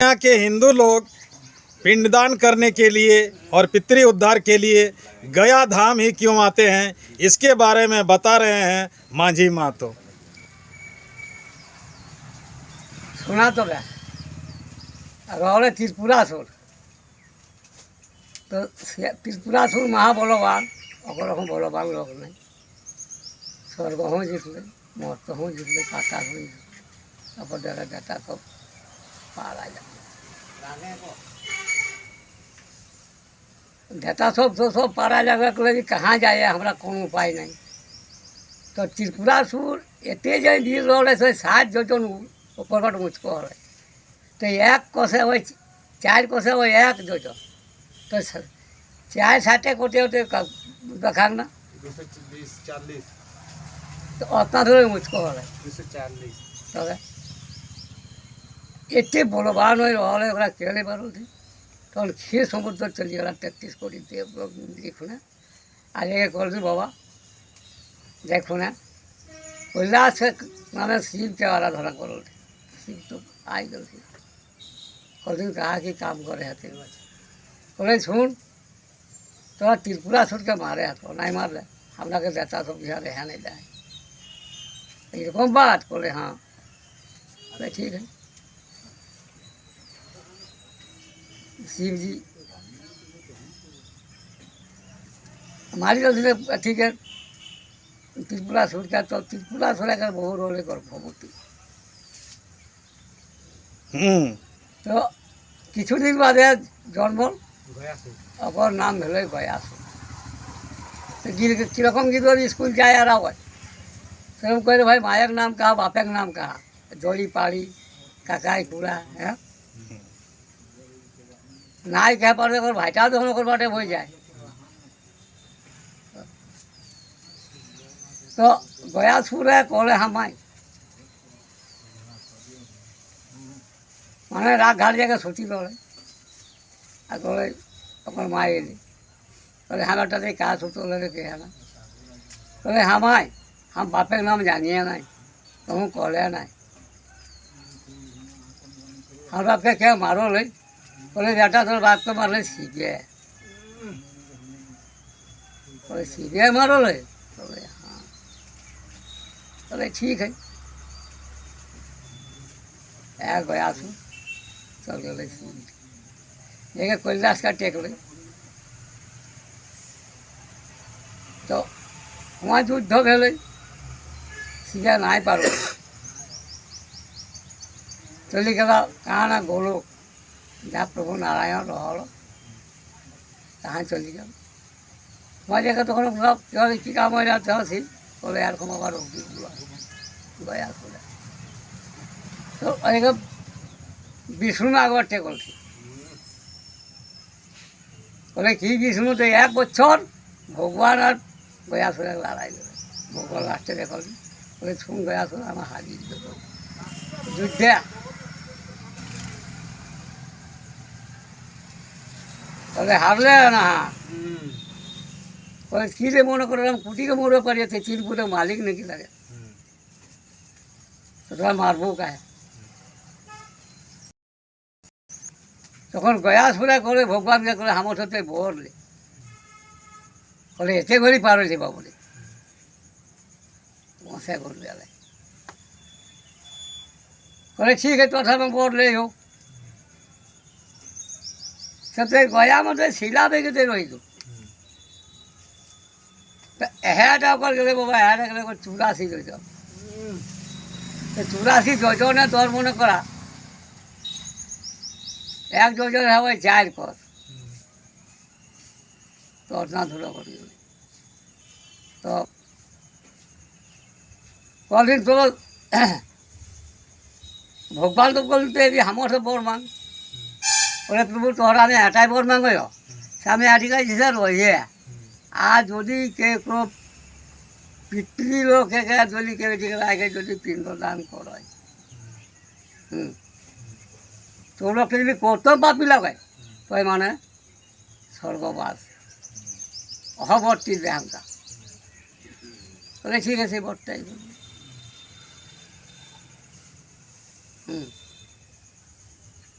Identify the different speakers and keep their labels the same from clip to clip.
Speaker 1: यहाँ के हिंदू लोग पिंडदान करने के लिए और पितृ उद्धार के लिए गया धाम ही क्यों आते हैं, इसके बारे में बता रहे हैं मांझी महतो।
Speaker 2: सुना तो क्या रौले त्रिपुरासुर तो त्रिपुरासुर महाबलवान और हम बलवान लोग नहीं स्वर्ग हों जितने मौत हों जितने पाता हों जितने अपन जगह जाता सब पारा जाता देता सब पारा जगह के कहाँ जाए हमारा कौन उपाय नहीं। तो त्रिपुरासुर एते जाए वीर रहे से 7 जोजन ऊपर मुझको रहे तो एक कोसे वो 4 कोसे वो 1 जोजन तो 4 7 कोटे होते देखा ना
Speaker 3: 240
Speaker 2: तो उतना थोड़े मुझको रहे
Speaker 3: 240
Speaker 2: तो एते बलवान हो रहा केले बारो थे तो क्षीर समुद्र चली गला 33 कोटी देव लोग लिखना आज एक कर दी बाबा देखो ना उल्लास माने शिव के आराधना करो शिव तो आई गल थी कल दिन कहा कि काम करे हाथे बोले सुन तो त्रिपुरासुर के मारे हाथ नहीं मार ले हमरा के देता सब यहाँ रहा नहीं जाए एरकम बात बोले हाँ बोले ठीक है। शिव जी हमारी गलती ठीक है त्रिपुरासुर का तो त्रिपुरासुर का बहु रोले कर भगवती तो किछु दिन बाद जन्मल और नाम भेल गयासुर तो किरकम गिर स्कूल जाए आ रहा तो हम कहे भाई माया नाम कहा बापे का नाम कहा जोड़ी पाड़ी काकाई कूड़ा है नाई कह पड़े अगर भाईटा तो हम बाटे हो जाए तो गयासुर है कहले हम आई मैंने रात घाट जाकर सोची लड़े आ कहले अपन माए एली कहले हाँ बेटा कहा सोचो लगे के है ना कहले हम आई हम बापे के नाम जानिए नहीं तो हूँ कहले नहीं हम बाप के क्या मारो ले बोले बेटा तो बाप तो मार ले सीधे बोले सीधे मारो ले बोले हाँ बोले ठीक है गयासुर चल गए लेकिन कैलाश का टेक ले तो वहाँ युद्ध भेल सीधा नहीं पारो चली गला कहाँ ना गोलोक जहाँ प्रभु नारायण रहा तहाँ चली गया वहाँ जाकर तक कि काम हो जाता है बोले यार को आबार गया तो एक विष्णु आगो टेकल थी बोले कि विष्णु तो 1 बच्चर भगवान और गयासुर लड़ाई भगवान लास्टे देखल बोले सुन गयासुर आम हाजिर युद्धे बोले हारले ना बोले कि मन कर कुटी के मोड़ पर चिरपुर मालिक नहीं कि लगे तो তোরা মারবো কাহে তখন গয়াসুরে করে ভগবানকে করে আমার সাথে বললে বলে এতে করে পার হয়ে যাবা বলে মশা করলে আলে বলে ঠিক আছে তোর সামনে বললে হোক সাথে গয়া মধ্যে শিলা বেগেতে রইল তো এহাটা করে গেলে বাবা এহাটা গেলে 84 হয়ে যাও 84 যোজনে তোর মনে করা 1 যোজন হবে 4 কর তোর না ধরে করি তো কদিন তো ভগবান তো বলতে আমার সব বর মাং বলে প্রভু তোরা আমি এটাই বর মাঙ্গ সামনে আটিকাই দিছে রয়ে আর যদি কে কোনো পিতৃলোকে যদি কেউ আগে যদি পিণ্ডদান করে তো লোককে যদি কত পাপি লাগায় তো মানে স্বর্গবাস অহবর্তী দেহাঙ্কা বলে ঠিক আছে বরটাই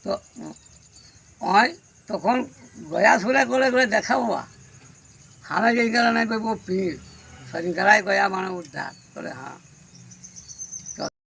Speaker 2: তো ওই তখন গয়া সুরে করে করে দেখাবো আমি যেই গেলে নাই পাবো পীর সেদিন গেলাই গয়া মানে উদ্ধার বলে হ্যাঁ